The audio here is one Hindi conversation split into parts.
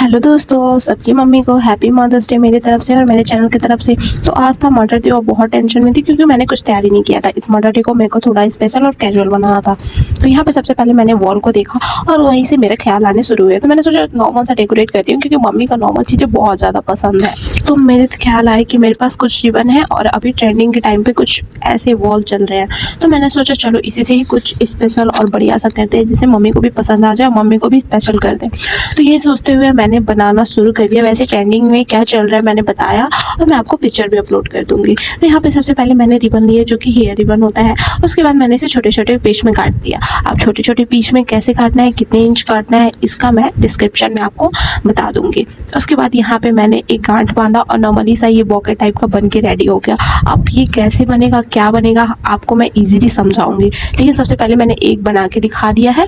हेलो दोस्तों, सबकी मम्मी को हैप्पी मदर्स डे मेरी तरफ से और मेरे चैनल की तरफ से। तो आज था मदर डे और बहुत टेंशन में थी क्योंकि मैंने कुछ तैयारी नहीं किया था। इस मदर डे को मेरे को थोड़ा स्पेशल और कैजुअल बनाना था। तो यहाँ पे सबसे पहले मैंने वॉल को देखा और वहीं से मेरे ख्याल आने शुरू हुए। तो मैंने सोचा नॉर्मल सा डेकोरेट करती हूँ क्योंकि मम्मी को नॉर्मल चीज़ें बहुत ज़्यादा पसंद है। तो मेरे ख्याल आए कि मेरे पास कुछ रिबन है और अभी ट्रेंडिंग के टाइम पे कुछ ऐसे वॉल चल रहे हैं। तो मैंने सोचा चलो इसी से ही कुछ स्पेशल और बढ़िया सा करते हैं जिससे मम्मी को भी पसंद आ जाए और मम्मी को भी स्पेशल कर दे। तो ये सोचते हुए मैंने बनाना शुरू कर दिया। वैसे ट्रेंडिंग में क्या चल रहा है मैंने बताया और मैं आपको पिक्चर भी अपलोड कर दूंगी। तो यहाँ पे सबसे पहले मैंने रिबन लिया जो कि हेयर रिबन होता है। उसके बाद मैंने इसे छोटे छोटे पीस में काट दिया। अब छोटे छोटे पीस में कैसे काटना है, कितने इंच काटना है, इसका मैं डिस्क्रिप्शन में आपको बता दूंगी। उसके बाद यहाँ पे मैंने एक गांठ बांधा और नॉर्मली सा ये बॉकेट टाइप का बन के रेडी हो गया। अब ये कैसे बनेगा, क्या बनेगा, आपको मैं इजीली समझाऊंगी। लेकिन सबसे पहले मैंने एक बना के दिखा दिया है।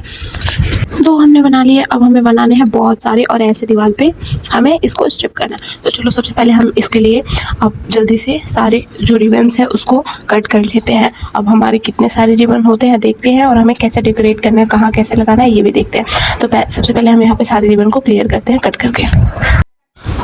दो हमने बना लिए, अब हमें बनाने हैं बहुत सारे और ऐसे दीवार पे हमें इसको स्ट्रिप करना है। तो चलो सबसे पहले हम इसके लिए अब जल्दी से सारे जो रिबन्स है उसको कट कर लेते हैं। अब हमारे कितने सारे रिबन होते हैं देखते हैं और हमें कैसे डेकोरेट करना है, कहाँ कैसे लगाना है ये भी देखते हैं। तो सबसे पहले हम यहाँ पे सारे रिबन को क्लियर करते हैं कट करके।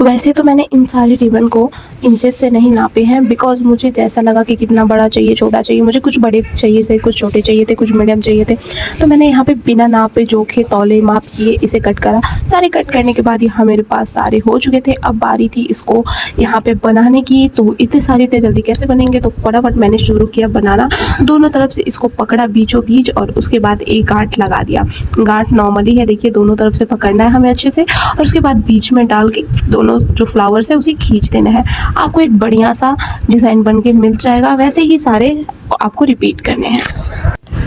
वैसे तो मैंने इन सारे रिबन को इंचेस से नहीं नापे हैं बिकॉज मुझे जैसा लगा कि कितना बड़ा चाहिए, छोटा चाहिए, मुझे कुछ बड़े चाहिए थे, कुछ छोटे चाहिए थे, कुछ मीडियम चाहिए थे। तो मैंने यहाँ पे बिना नापे, जोखे, तौले, माप किए इसे कट करा। सारे कट करने के बाद यहाँ मेरे पास सारे हो चुके थे। अब बारी थी इसको यहाँ पे बनाने की। तो इतने सारे इतने जल्दी कैसे बनेंगे, तो फटाफट मैंने शुरू किया बनाना। दोनों तरफ से इसको पकड़ा बीचों बीच और उसके बाद एक गांठ लगा दिया। गांठ नॉर्मली है, देखिए दोनों तरफ से पकड़ना है हमें अच्छे से और उसके बाद बीच में डाल के दोनों जो फ्लावर्स है उसे खींच देना है। आपको एक बढ़िया सा डिज़ाइन बन के मिल जाएगा। वैसे ही सारे आपको रिपीट करने हैं।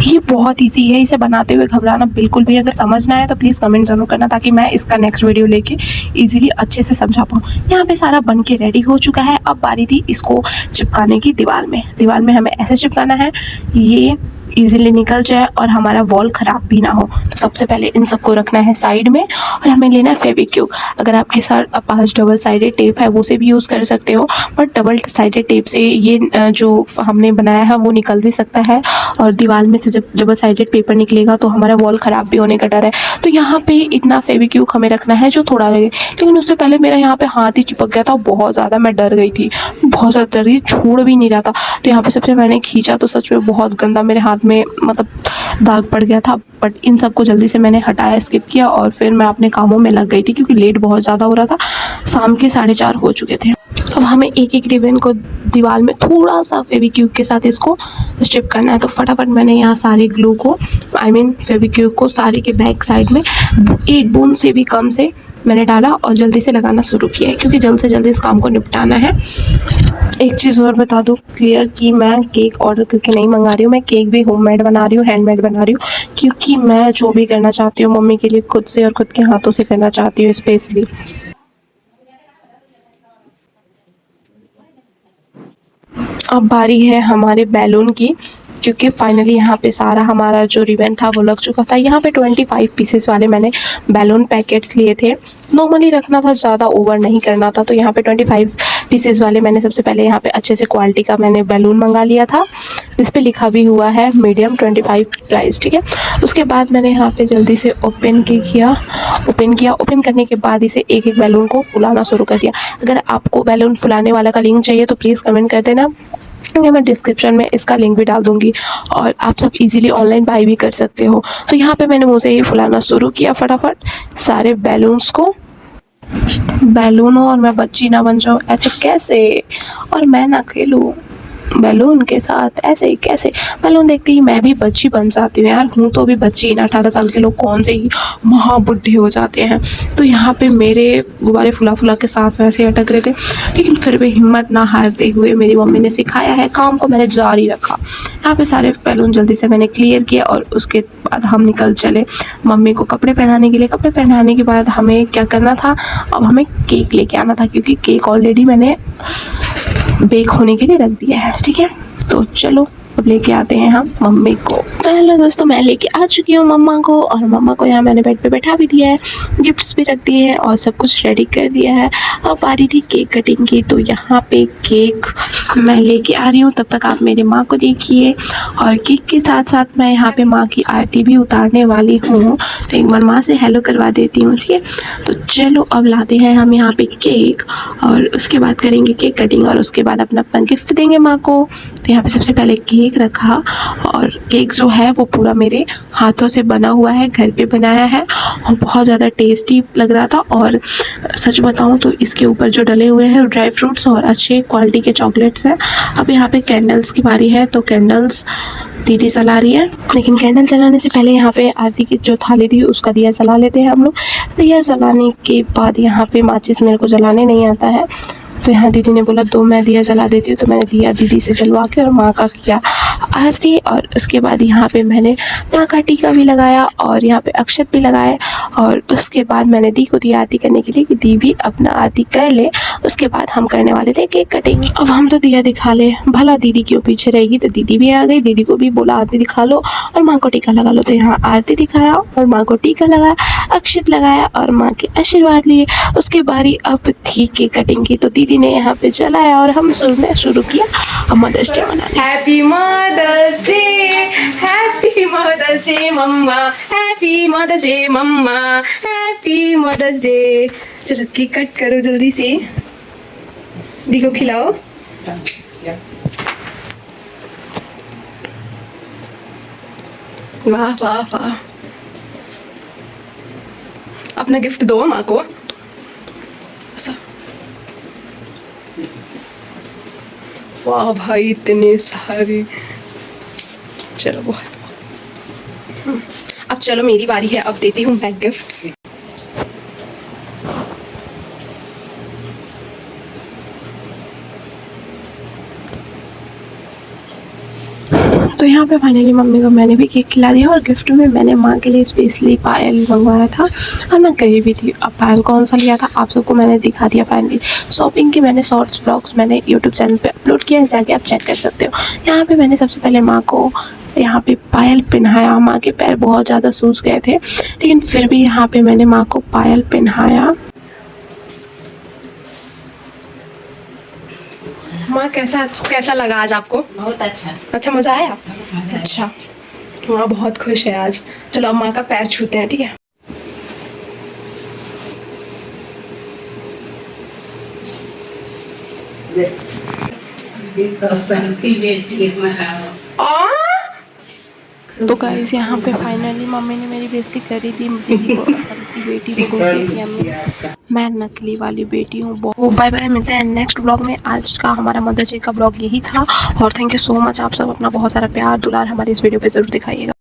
ये बहुत इजी है, इसे बनाते हुए घबराना बिल्कुल भी। अगर समझना है तो प्लीज़ कमेंट जरूर करना ताकि मैं इसका नेक्स्ट वीडियो लेके इजीली अच्छे से समझा पाऊँ। यहाँ पे सारा बन के रेडी हो चुका है। अब बारी थी इसको चिपकाने की दीवार में। दीवार में हमें ऐसे चिपकाना है ये इजीली निकल जाए और हमारा वॉल ख़राब भी ना हो। तो सबसे पहले इन सबको रखना है साइड में और हमें लेना है फेविक्विक। अगर आपके पास डबल साइडेड टेप है वो से भी यूज़ कर सकते हो, बट डबल साइडेड टेप से ये जो हमने बनाया है वो निकल भी सकता है और दीवार में से जब डबल साइडेड पेपर निकलेगा तो हमारा वॉल ख़राब भी होने का डर है। तो यहाँ पे इतना फेविक्विक हमें रखना है जो थोड़ा लगे। लेकिन उससे पहले मेरा यहाँ पे हाथ ही चिपक गया था, बहुत ज़्यादा मैं डर गई थी, बहुत ज़्यादा डर गई, छोड़ भी नहीं रहा था। तो यहाँ पे सबसे मैंने खींचा तो सच में बहुत गंदा मेरे हाथ में मतलब दाग पड़ गया था। बट इन सबको जल्दी से मैंने हटाया, स्किप किया और फिर मैं अपने कामों में लग गई थी क्योंकि लेट बहुत ज़्यादा हो रहा था। शाम के 4:30 हो चुके थे। अब हमें एक एक रिबन को दीवार में थोड़ा सा फेविक्विक के साथ इसको स्ट्रिप करना है। तो फटाफट मैंने यहाँ सारे ग्लू को फेविक्विक को सारे के बैक साइड में एक बूंद से भी कम से मैंने डाला और जल्दी से लगाना शुरू किया है क्योंकि जल्द से जल्दी इस काम को निपटाना है। एक चीज़ और बता दूं क्लियर कि मैं केक ऑर्डर करके नहीं मंगा रही हूँ। मैं केक भी होममेड बना रही हूँ, हैंडमेड बना रही हूँ क्योंकि मैं जो भी करना चाहती हूँ मम्मी के लिए खुद से और खुद के हाथों से करना चाहती हूँ स्पेशली। अब बारी है हमारे बैलून की क्योंकि फाइनली यहाँ पे सारा हमारा जो रिबन था वो लग चुका था। यहाँ पे 25 पीसेस वाले मैंने बैलून पैकेट्स लिए थे। नॉर्मली रखना था, ज़्यादा ओवर नहीं करना था। तो यहाँ पे 25 पीसेस वाले मैंने सबसे पहले यहाँ पे अच्छे से क्वालिटी का मैंने बैलून मंगा लिया था जिस पे लिखा भी हुआ है मीडियम 25 प्राइस, ठीक है। उसके बाद मैंने यहाँ पे जल्दी से ओपन किया। ओपन करने के बाद इसे एक एक बैलून को फुलाना शुरू कर दिया। अगर आपको बैलून फुलाने वाला का लिंक चाहिए तो प्लीज़ कमेंट कर देना, मैं डिस्क्रिप्शन में इसका लिंक भी डाल दूंगी और आप सब इजीली ऑनलाइन बाई भी कर सकते हो। तो यहाँ पे मैंने मुझे ये फुलाना शुरू किया फटाफट सारे बैलून्स को। बैलून हो और मैं बच्ची ना बन जाऊँ, ऐसे कैसे, और मैं ना खेलूँ बैलून के साथ, ऐसे कैसे। बैलून देखते ही मैं भी बच्ची बन जाती हूँ यार, हूँ तो अभी बच्ची ना। 18 साल के लोग कौन से ही महाबुढ़े हो जाते हैं। तो यहाँ पे मेरे गुब्बारे फुला के सांस वैसे अटक रहे थे, लेकिन फिर भी हिम्मत ना हारते हुए मेरी मम्मी ने सिखाया है काम को मैंने जारी रखा। यहाँ पे सारे बैलून जल्दी से मैंने क्लियर किया और उसके बाद हम निकल चले मम्मी को कपड़े पहनाने के लिए। कपड़े पहनाने के बाद हमें क्या करना था, अब हमें केक लेके आना था क्योंकि केक ऑलरेडी मैंने बेक होने के लिए रख दिया है, ठीक है। तो चलो अब लेके आते हैं हम मम्मी को। तो हेलो दोस्तों, मैं लेके आ चुकी हूँ मम्मा को, और मम्मा को यहाँ मैंने बेड पे बैठा भी दिया है, गिफ्ट्स भी रख दिए हैं और सब कुछ रेडी कर दिया है। अब आ रही थी केक कटिंग की, तो यहाँ पे केक मैं लेके आ रही हूँ, तब तक आप मेरे माँ को देखिए। और केक के साथ साथ मैं यहाँ पे माँ की आरती भी उतारने वाली हूँ, तो एक बार माँ से हेलो करवा देती हूँ, ठीक है। तो चलो अब लाते हैं हम यहाँ पे केक, और उसके बाद करेंगे केक कटिंग, और उसके बाद अपना अपना गिफ्ट देंगे माँ को। तो यहाँ पे सबसे पहले केक रखा, और केक जो है वो पूरा मेरे हाथों से बना हुआ है, घर पे बनाया है, और बहुत ज़्यादा टेस्टी लग रहा था। और सच बताऊँ तो इसके ऊपर जो डले हुए हैं ड्राई फ्रूट्स और अच्छे क्वालिटी के चॉकलेट्स हैं। अब यहाँ पे कैंडल्स की बारी है, तो कैंडल्स दीदी जला रही है, लेकिन कैंडल जलाने से पहले यहाँ पे आरती की जो थाली थी उसका दिया जला लेते हैं हम लोग। दिया जलाने के बाद यहाँ पे माचिस मेरे को जलाने नहीं आता है, तो यहाँ दीदी ने बोला दो मैं दिया जला देती हूँ, तो मैंने दिया दीदी से जलवा के और माँ का किया आरती। और उसके बाद यहाँ पे मैंने माँ का टीका भी लगाया, और यहाँ पे अक्षत भी लगाए, और उसके बाद मैंने दी को दी आरती करने के लिए कि दी भी अपना आरती कर ले। उसके बाद हम करने वाले थे केक कटिंग। अब हम तो दिया दिखा ले, भला दीदी क्यों पीछे रहेगी, तो दीदी भी आ गई। दीदी को भी बोला आरती दिखा लो और माँ को टीका लगा लो, तो यहाँ आरती दिखाया और माँ को टीका लगाया, अक्षत लगाया और माँ के आशीर्वाद लिए। उसके बारी अब थी केक कटिंग की, तो दीदी ने यहाँ पे जलाया और हम शुरू किया मदर्स डे मनाने। Happy Mother's Day, happy Mother's Day mamma, happy Mother's Day mamma, happy Mother's Day. चलो केक कट करो जल्दी से, दी को खिलाओ। वाह वाह वाह, अपना गिफ्ट दो माँ को। वाह भाई इतने सारे, चलो बहुत। अब चलो मेरी बारी है, अब देती हूँ मैं गिफ्ट्स। तो यहाँ पे फाइनली मम्मी को मैंने भी केक खिला दिया, और गिफ्ट में मैंने माँ के लिए स्पेशली पायल मंगवाया था, और मैं कही भी थी। अब पायल कौन सा लिया था आप सबको मैंने दिखा दिया। फाइनली शॉपिंग की मैंने शॉर्ट्स व्लॉग्स मैंने यूट्यूब चैनल पे अपलोड किया है, जाके आप चेक कर सकते हो। यहाँ पे मैंने सबसे पहले माँ को यहाँ पे पायल पहनाया। माँ के पैर बहुत ज़्यादा सूज गए थे, लेकिन फिर भी यहाँ पे मैंने माँ को पायल पहनाया। माँ कैसा लगा आज आपको? बहुत अच्छा। अच्छा मज़ा आया? अच्छा, माँ बहुत खुश है आज। चलो अब माँ का पैर छूते हैं, ठीक है। तो गाइस यहाँ पे फाइनली मम्मी ने मेरी बेइज्जती करी थी। दीदी को असल की बेटी को बोल के मैं नकली वाली बेटी हूँ। बाय बाय, मिलते हैं नेक्स्ट ब्लॉग में। आज का हमारा मदर्स डे का ब्लॉग यही था, और थैंक यू सो मच। आप सब अपना बहुत सारा प्यार दुलार हमारी इस वीडियो पे ज़रूर दिखाइएगा।